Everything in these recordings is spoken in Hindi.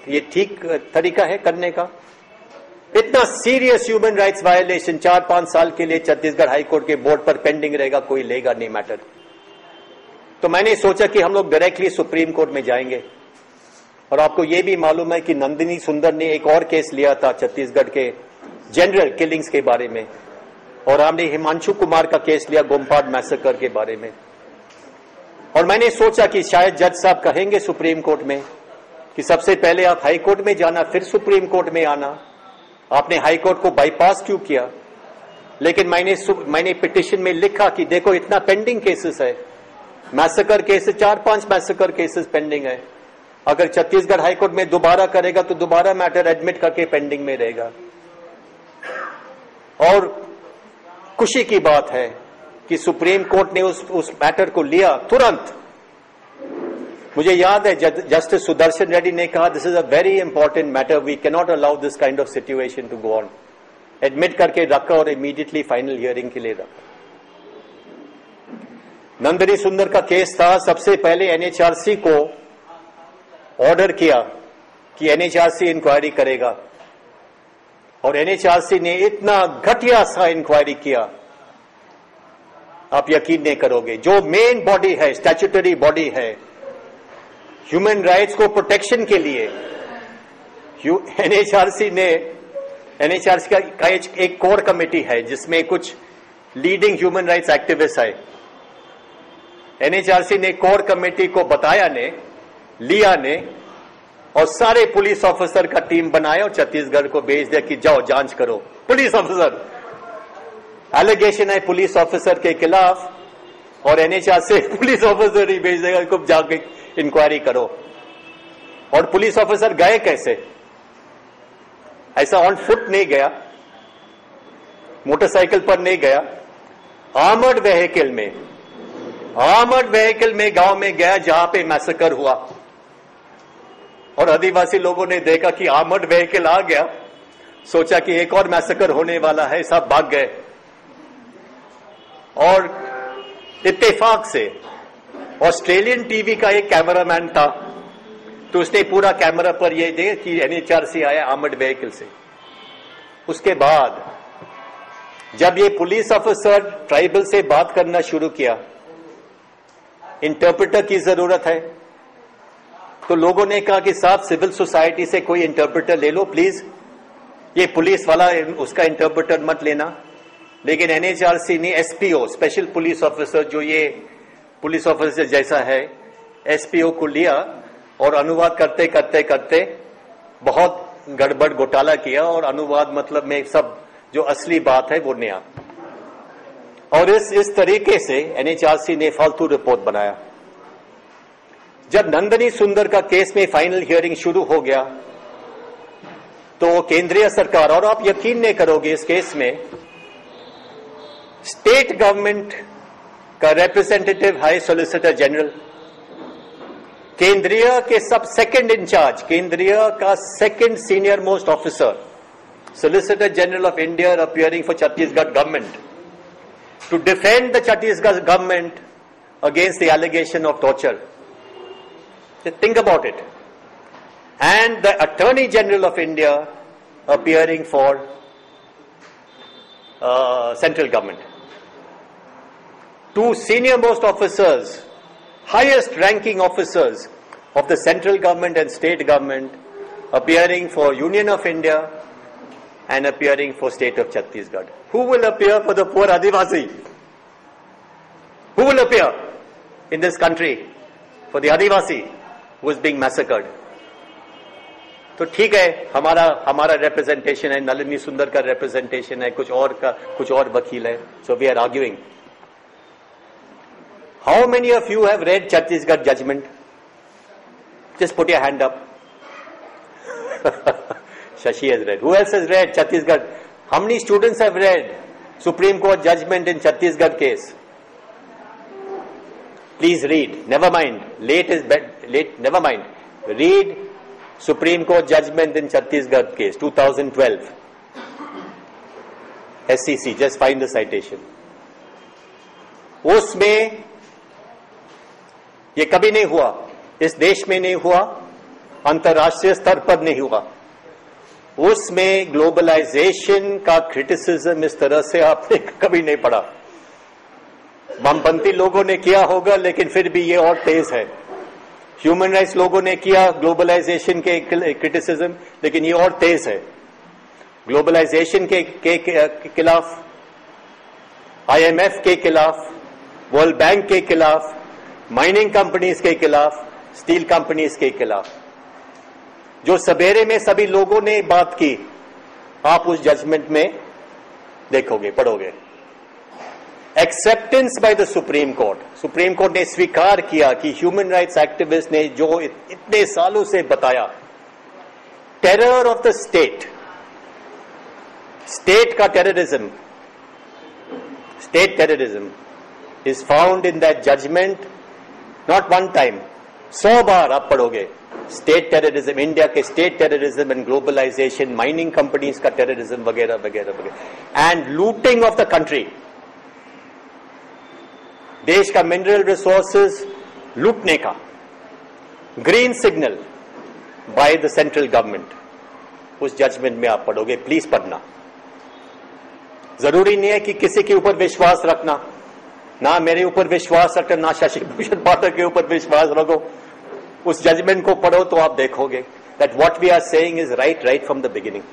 ये ठीक तरीका है करने का? इतना सीरियस ह्यूमन राइट्स वायलेशन 4-5 साल के लिए छत्तीसगढ़ हाईकोर्ट के बोर्ड पर पेंडिंग रहेगा, कोई लेगा नहीं मैटर। तो मैंने सोचा कि हम लोग डायरेक्टली सुप्रीम कोर्ट में जाएंगे। और आपको यह भी मालूम है कि नंदिनी सुंदर ने एक और केस लिया था छत्तीसगढ़ के जनरल किलिंग्स के बारे में, और हमने हिमांशु कुमार का केस लिया गोमपाड मैसेकर के बारे में। और मैंने सोचा कि शायद जज साहब कहेंगे सुप्रीम कोर्ट में कि सबसे पहले आप हाई कोर्ट में जाना फिर सुप्रीम कोर्ट में आना, आपने हाई कोर्ट को बाईपास क्यों किया? लेकिन मैंने पिटिशन में लिखा कि देखो इतना पेंडिंग केसेस है, massacre cases 4-5 massacre cases pending है। अगर छत्तीसगढ़ हाईकोर्ट में दोबारा करेगा तो दोबारा मैटर एडमिट करके पेंडिंग में रहेगा। और खुशी की बात है कि सुप्रीम कोर्ट ने उस मैटर को लिया तुरंत। मुझे याद है जस्टिस सुदर्शन रेड्डी ने कहा this is a very important matter, we can not allow this kind of situation to go on. Admit करके रखा और इमीडिएटली फाइनल हियरिंग के लिए रखा। नंदिनी सुंदर का केस था, सबसे पहले एनएचआरसी को ऑर्डर किया कि एनएचआरसी इंक्वायरी करेगा, और एनएचआरसी ने इतना घटिया सा इंक्वायरी किया, आप यकीन नहीं करोगे। जो मेन बॉडी है, स्टैट्यूटरी बॉडी है ह्यूमन राइट्स को प्रोटेक्शन के लिए, एनएचआरसी का एक कोर कमेटी है जिसमें कुछ लीडिंग ह्यूमन राइट्स एक्टिविस्ट है। एनएचआरसी ने कोर कमेटी को बताया ने, लिया ने, और सारे पुलिस ऑफिसर का टीम बनाया और छत्तीसगढ़ को भेज दिया कि जाओ जांच करो। पुलिस ऑफिसर, एलिगेशन है पुलिस ऑफिसर के खिलाफ, और एनएचआरसी पुलिस ऑफिसर ही भेज देगा को जाके इंक्वायरी करो। और पुलिस ऑफिसर गए कैसे? ऐसा ऑन फुट नहीं गया, मोटरसाइकिल पर नहीं गया, आर्मर्ड व्हीकल में गांव में गया जहां पे मैसेकर हुआ। और आदिवासी लोगों ने देखा कि आर्मर्ड व्हीकल आ गया, सोचा कि एक और मैसेकर होने वाला है, सब भाग गए। और इत्तेफाक से ऑस्ट्रेलियन टीवी का एक कैमरामैन था, तो उसने पूरा कैमरा पर यह देखा कि एनएचआरसी आया आर्मर्ड व्हीकल से। उसके बाद जब ये पुलिस ऑफिसर ट्राइबल से बात करना शुरू किया, इंटरप्रेटर की जरूरत है, तो लोगों ने कहा कि साहब सिविल सोसाइटी से कोई इंटरप्रेटर ले लो प्लीज, ये पुलिस वाला उसका इंटरप्रेटर मत लेना। लेकिन एनएचआरसी ने एसपीओ, स्पेशल पुलिस ऑफिसर, जो ये पुलिस ऑफिसर जैसा है, एसपीओ को लिया और अनुवाद करते करते करते बहुत गड़बड़ घोटाला किया, और अनुवाद मतलब में सब जो असली बात है वो नया। और इस तरीके से एनएचआरसी ने फालतू रिपोर्ट बनाया। जब नंदिनी सुंदर का केस में फाइनल हियरिंग शुरू हो गया, तो केंद्रीय सरकार, और आप यकीन नहीं करोगे इस केस में स्टेट गवर्नमेंट का रिप्रेजेंटेटिव हाई सॉलिसिटर जनरल, केंद्रीय के सब सेकंड इंचार्ज, केंद्रीय का second senior most officer, solicitor general of India appearing for Chhattisgarh government to defend the Chhattisgarh government against the allegation of torture. Just think about it. And the Attorney General of India appearing for central government. Two senior most officers, highest ranking officers of the central government and state government appearing for Union of India and appearing for state of Chhattisgarh. Who will appear for the poor Adivasi? Who will appear in this country for the Adivasi who is being massacred? तो ठीक है, हमारा रिप्रेजेंटेशन है, नलिनी सुंदर का रिप्रेजेंटेशन है, कुछ और वकील है, so we are arguing. How many of you have read Chhattisgarh judgment? Just put your hand up. Shashi has read. Who else has read Chhattisgarh? How many students have read Supreme Court judgment in Chhattisgarh case? Please read. Never mind. Late is late. Never mind. Read Supreme Court judgment in Chhattisgarh case, 2012. SCC. Just find the citation. उसमें ये कभी नहीं हुआ, इस देश में नहीं हुआ अंतर्राष्ट्रीय स्तर पर नहीं हुआ। उसमें ग्लोबलाइजेशन का क्रिटिसिज्म इस तरह से आपने कभी नहीं पढ़ा। वामपंथी लोगों ने किया होगा, लेकिन फिर भी ये और तेज है। ह्यूमन राइट्स लोगों ने किया ग्लोबलाइजेशन के क्रिटिसिज्म, लेकिन ये और तेज है। ग्लोबलाइजेशन के खिलाफ, IMF के खिलाफ, वर्ल्ड बैंक के खिलाफ, माइनिंग कंपनीज के खिलाफ, स्टील कंपनीज के खिलाफ, जो सवेरे में सभी लोगों ने बात की, आप उस जजमेंट में देखोगे, पढ़ोगे। Acceptance by the supreme court, supreme court ने स्वीकार किया कि ह्यूमन राइट्स एक्टिविस्ट ने जो इतने सालों से बताया, terror of the state, state का terrorism, state terrorism is found in that judgement, not one time, 100 बार आप पढ़ोगे। स्टेट टेररिज्म, इंडिया के state terrorism and globalisation, mining companies का टेररिज्म वगैरह वगैरह वगैरह, and looting of the country, देश का मिनरल रिसोर्सेज लूटने का, green signal by the central government, उस जजमेंट में आप पढ़ोगे। प्लीज पढ़ना। जरूरी नहीं है कि किसी के ऊपर विश्वास रखना, ना मेरे ऊपर विश्वास रखना, ना शशि भूषण पाठक के ऊपर विश्वास रखो। उस जजमेंट को पढ़ो तो आप देखोगे that what we are saying is right from the beginning.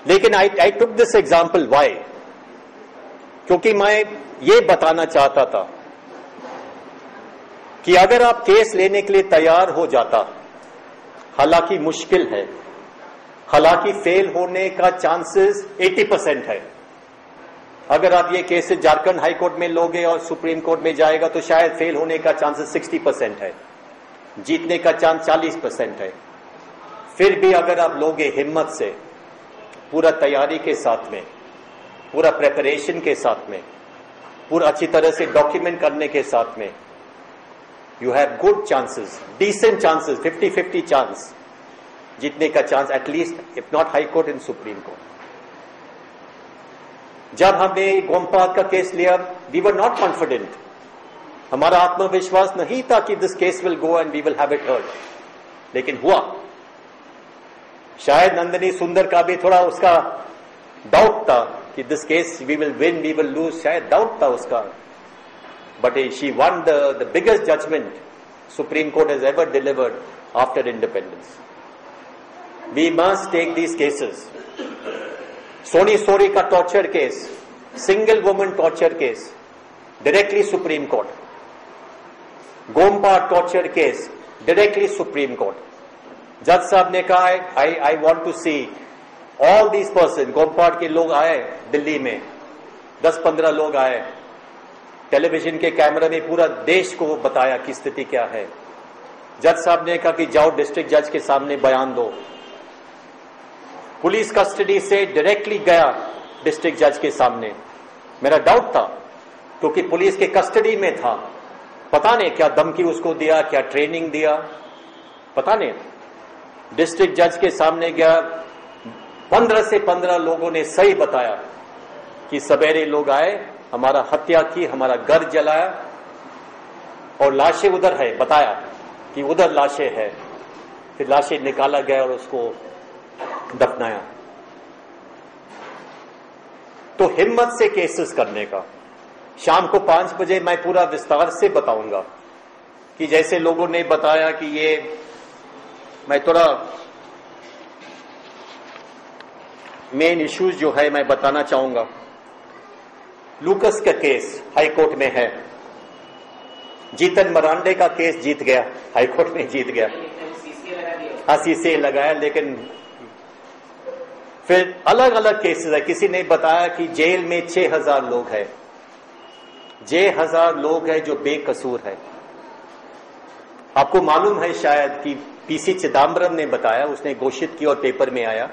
लेकिन I took this example why, क्योंकि मैं ये बताना चाहता था कि अगर आप केस लेने के लिए तैयार हो जाता, हालांकि मुश्किल है, हालांकि फेल होने का चांसेस 80% है। अगर आप ये केस झारखंड हाई कोर्ट में लोगे और सुप्रीम कोर्ट में जाएगा तो शायद फेल होने का चांसेस 60% है, जीतने का चांस 40% है। फिर भी अगर आप लोगे हिम्मत से, पूरा तैयारी के साथ में, पूरा प्रेपरेशन के साथ में, पूरा अच्छी तरह से डॉक्यूमेंट करने के साथ में, you have good chances, decent chances, 50-50 chance जीतने का chance, at least if not high court in supreme court. जब हमने गोमपाद का केस लिया, वी वर नॉट कॉन्फिडेंट, हमारा आत्मविश्वास नहीं था कि this case will go and we will have it heard, लेकिन हुआ। शायद नंदिनी सुंदर का भी थोड़ा उसका डाउट था कि this case we will win, we will lose, शायद डाउट था उसका, but she won the biggest judgement supreme court has ever delivered after independence. We must take these cases. Soni Sori का torture case, single woman torture case, directly supreme court. Gompad torture case, directly supreme court. जज साहब ने कहा I want to see all these person, Gompad के लोग आए दिल्ली में, 10-15 लोग आए, टेलीविजन के कैमरा में पूरा देश को बताया कि स्थिति क्या है। जज साहब ने कहा कि जाओ डिस्ट्रिक्ट जज के सामने बयान दो। पुलिस कस्टडी से डायरेक्टली गया डिस्ट्रिक्ट जज के सामने। मेरा डाउट था क्योंकि पुलिस के कस्टडी में था, पता नहीं क्या धमकी उसको दिया, क्या ट्रेनिंग दिया, पता नहीं। डिस्ट्रिक्ट जज के सामने गया, 15 से 15 लोगों ने सही बताया कि सवेरे लोग आए, हमारा हत्या की, हमारा घर जलाया और लाशें उधर है, बताया कि उधर लाशें है। फिर लाशें निकाला गया और उसको दफनाया। तो हिम्मत से केसेस करने का। शाम को 5 बजे मैं पूरा विस्तार से बताऊंगा कि जैसे लोगों ने बताया कि ये, मैं थोड़ा मेन इश्यूज जो है मैं बताना चाहूंगा। लूकस का केस हाई कोर्ट में है, जीतन मरांडे का केस जीत गया, हाई कोर्ट में जीत गया, हाँ सीसीए लगाया, लेकिन फिर अलग अलग केसेस है। किसी ने बताया कि जेल में 6000 लोग हैं, 6000 लोग हैं जो बेकसूर है। आपको मालूम है शायद कि पीसी चिदम्बरम ने बताया, उसने घोषित किया और पेपर में आया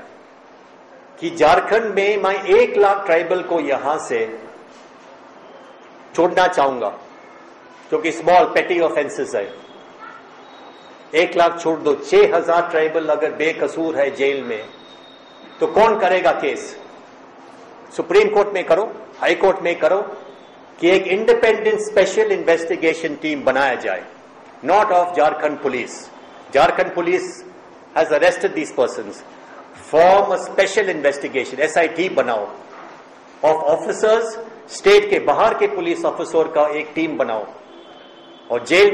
कि झारखंड में मैं 1 लाख ट्राइबल को यहां से छोड़ना चाहूंगा क्योंकि स्मॉल पेटी ऑफेंसेस है। 1 लाख छोड़ दो, 6000 ट्राइबल अगर बेकसूर है जेल में तो कौन करेगा केस? सुप्रीम कोर्ट में करो, हाई कोर्ट में करो कि एक इंडिपेंडेंट स्पेशल इन्वेस्टिगेशन टीम बनाया जाए, not of Jharkhand police, Jharkhand police has arrested these persons. Form a special investigation, SIT बनाओ, of officers, स्टेट के बाहर के पुलिस ऑफिसर का एक टीम बनाओ और जेल